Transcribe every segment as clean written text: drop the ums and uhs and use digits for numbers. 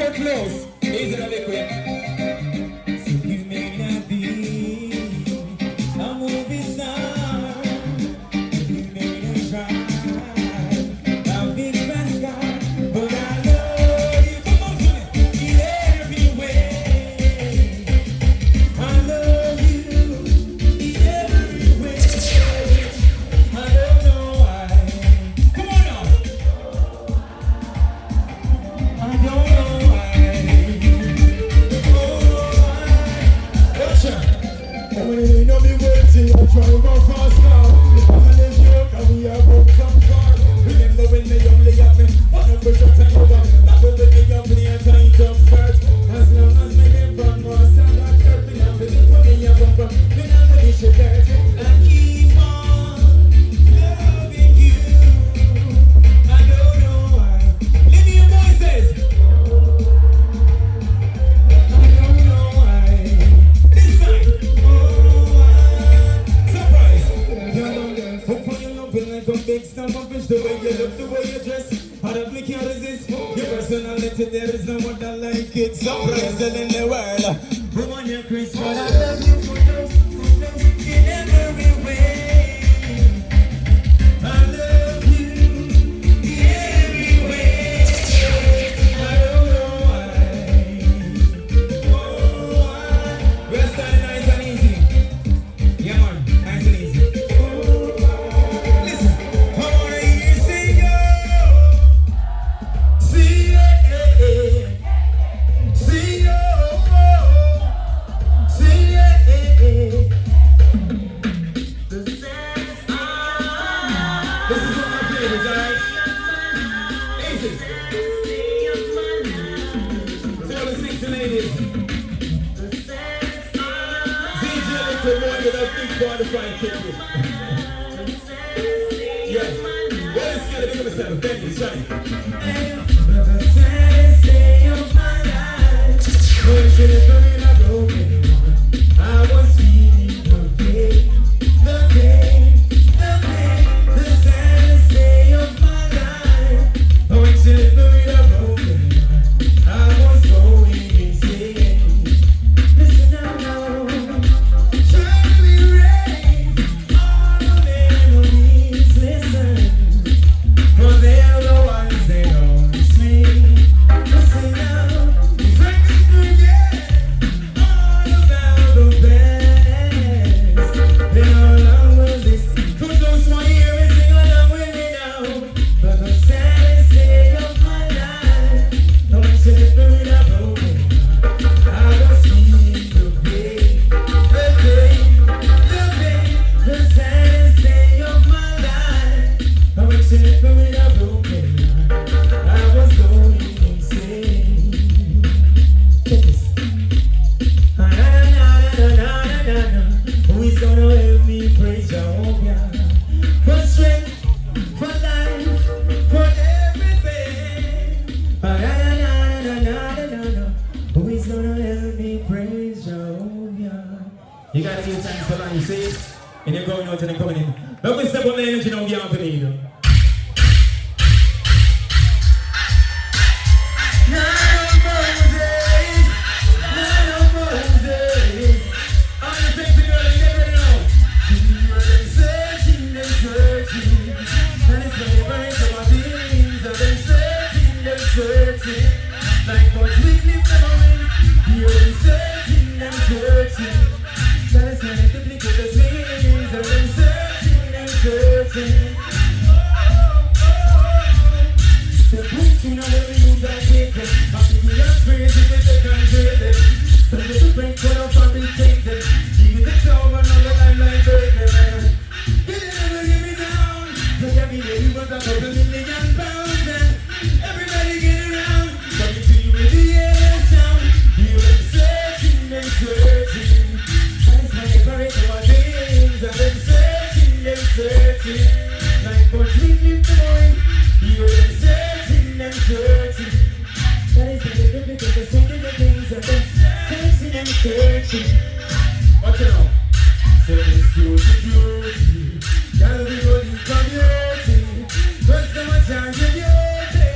Footloose. Easy to liquid. So you may not be a movie star. You may not drive a big fast car, but I love you. Come on to me. In every way. I love you in every way. I don't know why. Come on now. I don't know why. When you know me waiting, I try to go fast now. I'm in the joke and we are broke from far. Remember when they only got me 100% and over. That will make me up in the time jump start. As long as me get from one side, I'm careful and feeling for me and from from. Me now me dish it there. I keep on loving you. I don't know why. Let me hear voices. I don't know why. This time. Surprise. Hope for your loving like a big stump of fish. The way you look, the way you dress. How the flick can't resist. Your personality, there is no one that like it. Surprise in the world. Who on your Chris? But I love you for those in every way. I love you in every way. I don't know why. Oh, why? We're starting nice and easy. Yeah, man, nice and easy. Listen, I wanna hear you sing, yo. Sing, yeah, sing, yo. Sing, yeah. This is one of my favorites, alright? Easy. So all the 60 ladies. DJ Little Boy with a big 45 ticket. Yeah. What is it? Look at myself. Thank you, Shine. The saddest day of my life. When should have been a broken heart. I was feeling the pain. The pain. The saddest day of my life. When should have been a broken heart. I was going insane. Listen now. Try to erase all the memories. Listen. For they are the ones they don't see. Listen now, if I could forget all about the past, then how long will this? For those who hear me sing along with me now. But the saddest day of my life, no one should have been a broken heart. I was feeling the pain, the saddest day of my life. No one should have been a broken heart. I was going insane. Check this. Who is gonna help me praise Jehovah? For strength, for life, for everything. Who is gonna help me praise Jehovah? You gotta give thanks for life, you see? And you're going out and then coming in. Let me step on the energy now, get on for me, you know. Like what we live memories, you're searching and searching. That is when it could the things I've been searching and searching. The boots in all the news are taken. I think we are crazy if they can't trade it. So the break for the family take them. Give it over another limelight break them. You never give me down. Look at me, baby, but I got £1,000,000 and everybody get around. Talking to you in the air sound. You've been searching and searching. That's my favorite of my things. I've been searching and searching. Like what we live doing. You've been searching and searching. That is the little bit of the same things I've been searching and searching. Watch it out. So it's beauty. Gotta be good in community. What's so much on your beauty?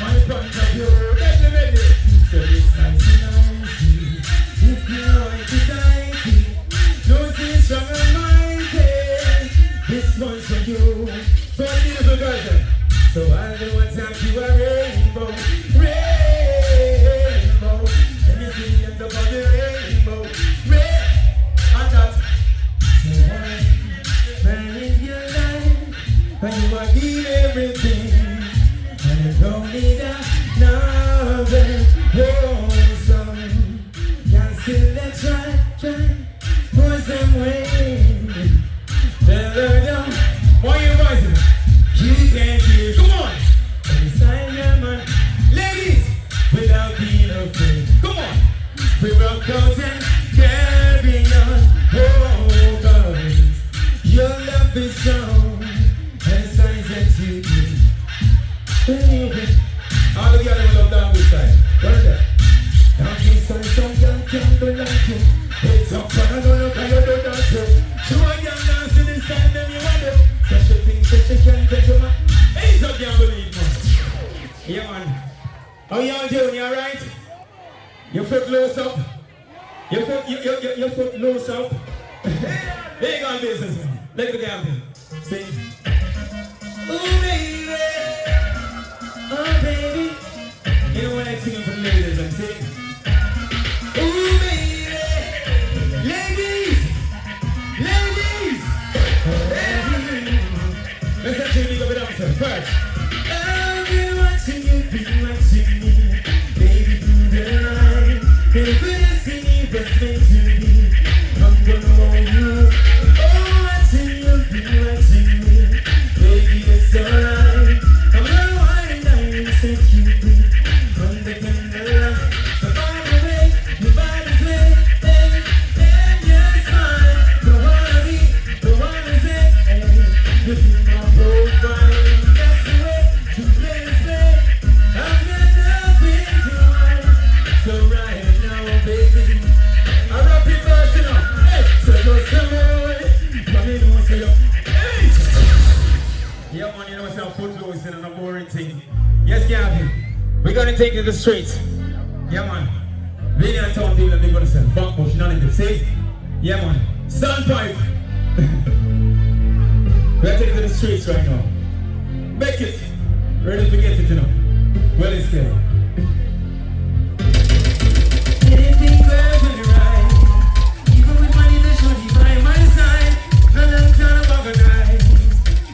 My point of view, let me them, oh, some can still they try, push them away. Tell her down, why you rising? You can't hear, come on! Inside your man, ladies, without being afraid, come on! We rock out and carry on, oh, girls, your love is strong, and signs that you do. All the girls will love down this side. What is that? Down this side, some girl can't be like you. It's up and I don't look how you do that too. Show a girl dancing this time, then you wonder. Such a thing, such a can't take you, man. Hey, so can't believe, man. Yeah, man. How y'all doing? You alright? Your foot loose up? Your foot loose up? There you go on business, man. Let the girl do. See? Ooh, baby. Oh, baby. You know what I'm singing for the ladies, I'm saying? Ooh, baby. Ladies. Ladies. Let's actually make up a dancer first. I've been watching you, been watching me. Baby, through the line. And if it's any best thing to me, I'm gonna hold you. Oh, watching you, been watching me. Baby, it's alright. I'm gonna wind down and set you free. On the candlelight, so far away, your body's way, and you're smile. Don't wanna be, don't wanna say, hey, you feel my profile. That's the way to play this play. I'm gonna be tonight. So right now, baby, I rap it first, you know. Hey, so just come away. Come in, what's it up? Hey! Yeah, man, you know what's up? Footloose and a boring thing. Yes, Gavin. We're gonna take it to the streets. Yeah, man. Really on town deal and they're gonna sell back push, none of them. See? Yeah, man. Standpipe. We're taking it to the streets right now. Make it. Ready to get it, you know. Well, it's there. Anything goes when you're right. Even with money, the shorty by my side. No long time about a night.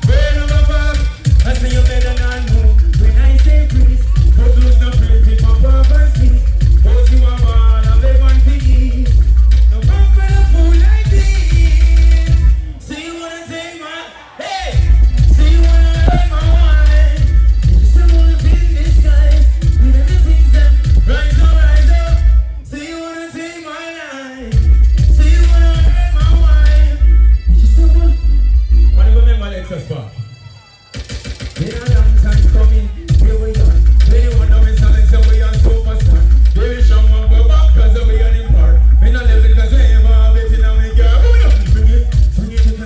Burn over back. I say you better not move. When I say please, Footloose no pretty, pop up and speak. Both you are ball, and they want to eat. No pop with a fool like this. So you wanna take my, hey! So you wanna hurt my wine. You just wanna be in disguise. With everything that rise up. So you wanna take my life. So you wanna hurt my wine. You just wanna remember Lexus Park. In a long time coming, here we are. Anyone know me selling, so we are superstar. Baby, someone go back, cause we are in part. Me not live it, cause we ever have it in a me girl. Come on, swing it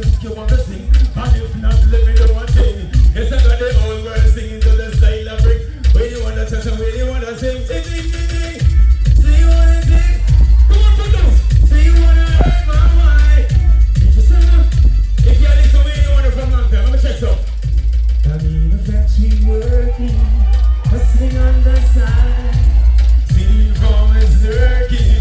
if you want to sing. And if not, let me do one thing. Yes, I got the whole world singing to the style of brick. When you wanna touch and when you wanna sing, ding, ding, ding, ding. So you wanna sing? Come on, Footloose. So you wanna hurt my wife? If you're listening to me, you wanna from long time, let me check some. I'm in a factory working, hustling on the side. See farmers lurking,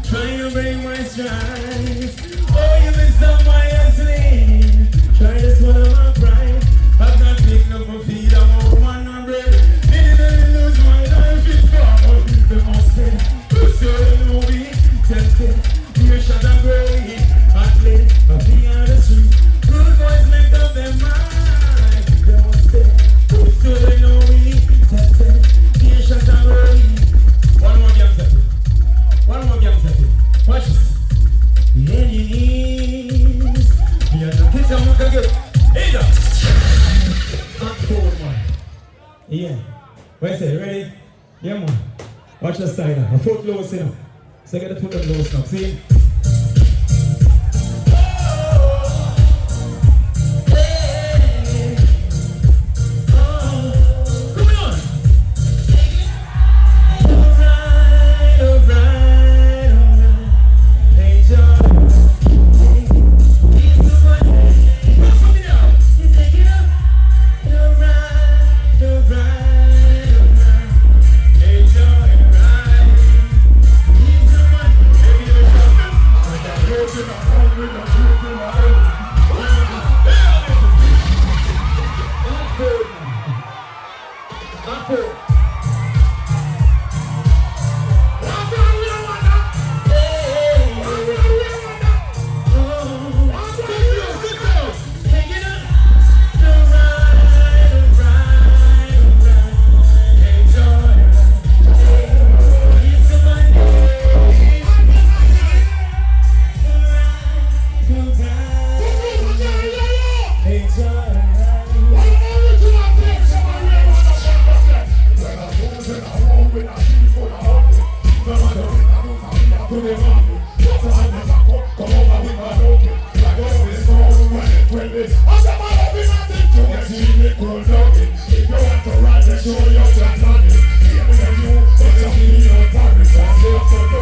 trying to break my strides. Oh, you miss on my hustling, try to swallow my pride. I've not picked up my feet, I'm on 100. Didn't lose my life in farmer. The most dead, who's so know me, tempted. Here shot and growing, athlete, a thing on the street. Good boys make up their mind. So they know we tested. Here shot and growing. One more game set. One more game set. Watch this. The enemies. We are the kids and look again. Hey now. Up forward, man. Yeah. What I say? Ready? Yeah, man. Watch the style now. A foot loose, you know. So I get the foot up loose now. See? Hey, the mommy. What's on the back? Come over with my donkey. Like all this song, when it will be. I'm the man of nothing to get see me grow doggy. If you want to ride the show, you're just money. Here we go, you, but you need your Paris. I say up to do.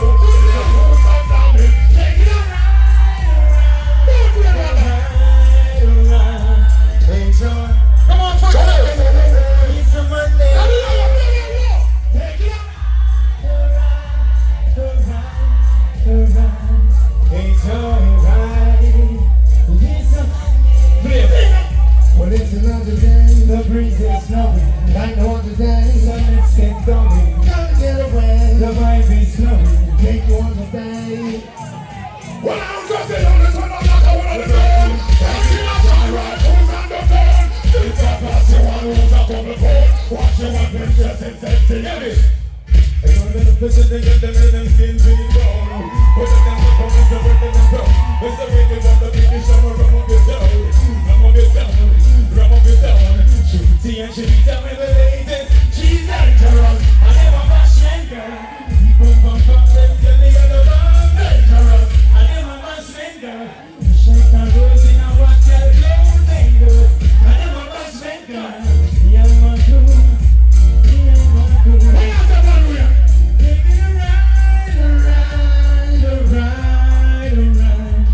Take it around. Hey, John. Come on, Footloose. Need some money. Take it up. Hey, John, right. Need some money. Well, it's another day. The breeze is snowing. Like no other day. Sun is getting going. Can't get away. The vibe is snowing. Make you understand. Well, I'm just saying on the turn on like I want to burn. That's the outside right. Who's on the phone? It's a pass you one who's up on the phone. Watch your weapon just in safety. Get it. It's one of the places they get them in them skin being gone. Put them down the phone, it's the way they go. It's the way they want the big show. Rum up yourself. Rum up yourself. Rum up yourself. She tea and she be telling the ladies. She's dangerous. I never fashion girl. People come from them tell me you're the bomb. Dangerous. I never fashion girl. Shake her rose in a watch her clothing girl. I never fashion girl. Yeah, my crew. Yeah, my crew. Why not that one way? Taking a ride, a ride, a ride, a ride.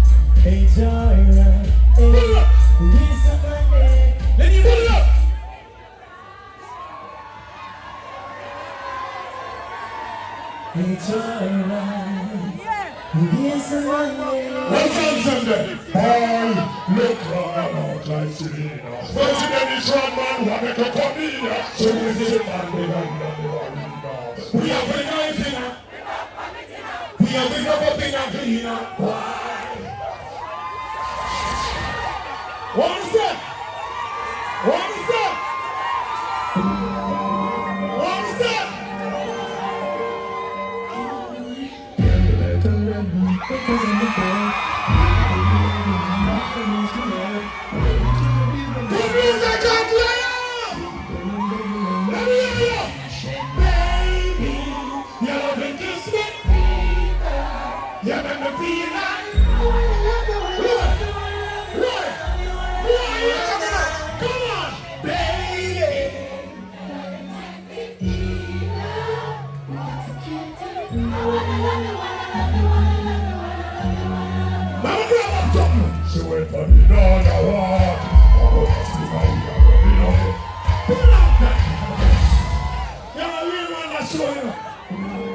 Hey, joyride. Pull it up. Need somebody. Then you pull it up. Hey, joyride. Need somebody. Welcome, Sunday. Hey, look round out like Selena. But you get this run, man, what make you come here? So we see the man behind the arena. We have been nice enough. We have been up in a cleaner. Why? What is that? What is that? What is that? Good music, God bless! Let me hear you! Baby, you're loving this bit. You make me feel like. Come on, baby. Mama, grab up something. She went for me down the walk. Oh, that's the way you know. Pull out that. Yeah, we run that show, you know.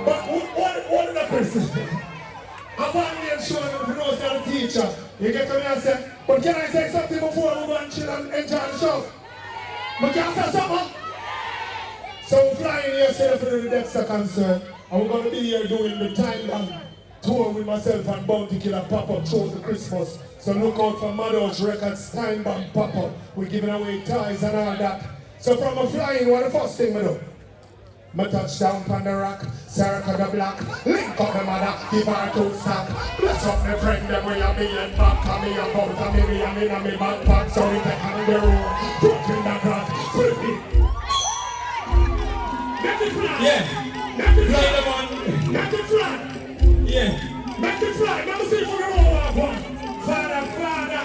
But what is the person? I'm on here showing you if you know it's not a teacher. You get to me and say, but can I say something before we go and chill and enjoy the show? But can I say something? So we're flying here today for the Dexter concert. And we're going to be here doing the time tour with myself and Bounty Killer pop-up show for Christmas. So look out for Maddox Records time bomb pop-up. We're giving away toys and all that. So from a flying, what the first thing we do? My touchdown on the rock, circle the block, link up the mother, give her two sack. Bless up my friend, them way I be and back, and me about, and me and me and me backpack. So we take on the road, put in the crack, flip it. Make it fly. Yeah. Make it fly. Make it fly. Yeah. Make it fly. Let me see for the roll one. Father,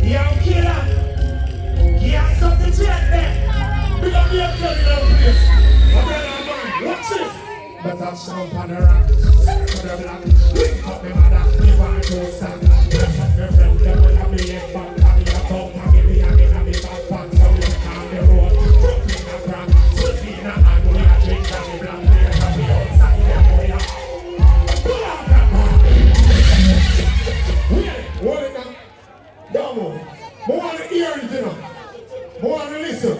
young killer. He has something to get there. We got me a plug in our place. Watch this! But that's so on the rock, circle the block, link up the mother, give her two stand. Bless up the friend, them will have me in back, and me about, and me and me backpack. So we take on the road, put in the crack, slip in the hand, we are drink and we black, we are we outside, we are. Pull out that man! Wait, hold it now. Don't move. I want to hear it, you know. I want to listen.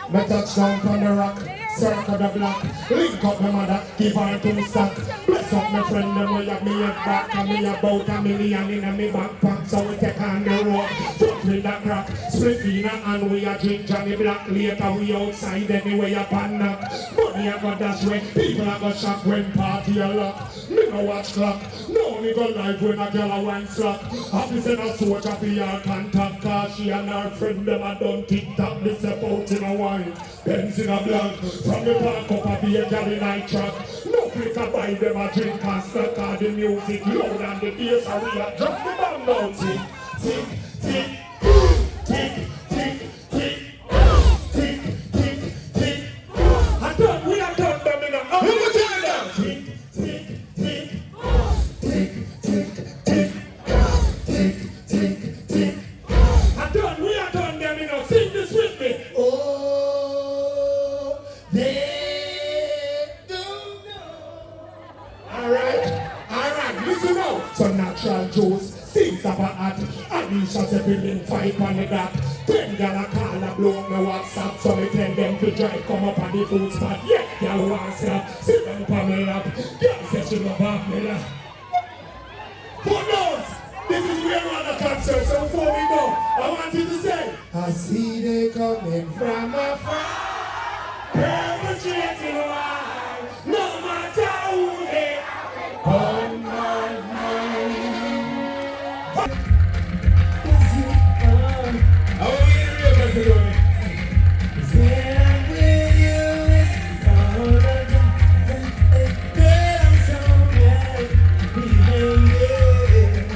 Me touchdown on the rock, circle the block, link up my mother, give her two sack. Bless up my friend, them way up me head back, and me about $1 million in me backpack. So we take on the road, foot in the crack, split in a hand, we a drink Johnny Black. Later we outside anyway up and knock. Money I got dash way, people I got shock when party a lock. Me no watch clock, no me go live when a girl a wine slack. Happy send a soldier for your contact, cause she and her friend them a done TikTok. Me step out in a wine, Benz in a blank. From the park up a be a girl in night track. No quicker buy them a drink and stuck on the music loud and the bass and we are drop the bang now. Tick, tick, tick, tick, tick, tick, tick, tick, tick. I done, we are done them in a who was doing that? Tick, tick, tick, tick, tick, tick, tick, tick, tick. I done, we are done them in a sing this with me. Oh, they don't know. Alright, listen now. Some natural juice, things about hat. Anisha said building 5 on the dot. 10 gala call a blow me WhatsApp. So me tell them to drive come up on the food spot. Yeah, y'all want stop. Sit down for me up. Girl said she love half me now. Footloose, this is where we're on the concert. So before we go, I want you to say, I see they coming from afar. Perpetrating why, no matter who they are. On my mind. I want you to real Macedonia. When I'm with you, it's all the time. Girl, I'm so glad we made it.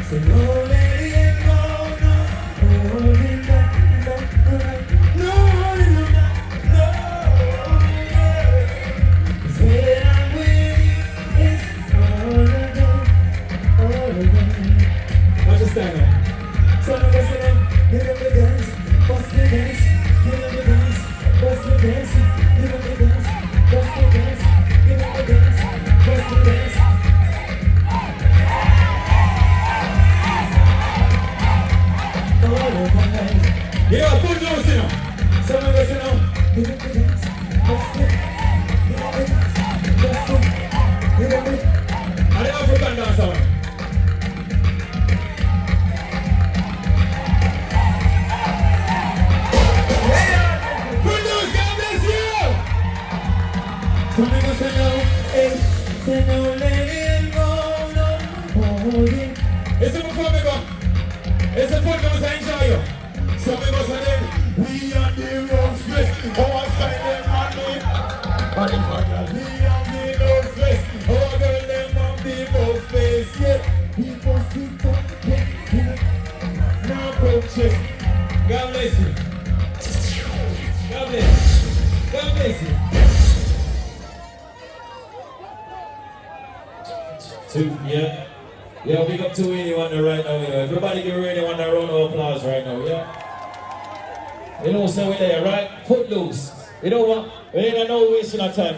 So no letting go, no holding back, no holding back, no. When I'm with you, it's all the time, all the time. Watch this stand up. Some of us get up the dance, bust the dance, get up the dance, bust the dance, get up the dance, bust the dance, get up the dance, bust the dance. Yeah, Footloose, you know. Some of us, you know. Get up the dance, bust it, get up the dance, bust it, get up the dance. I don't know if we're going to dance out. Some niggas say no, hey, say no, letting go, no holding. Listen before we go. Listen, Footloose, I enjoy you. Some niggas say them, we are the road face. Our side them money. And if I got we are the road face. Our girl them on the road face. Yeah, people sit up, yeah. Now approaches. God bless you. God bless you. God bless you. Two, yeah. Yeah, big up to anyone right now. Yeah. Everybody give anyone a round of applause right now, yeah? You know, so we're there, right? Footloose. You know what? We ain't no wasting our time.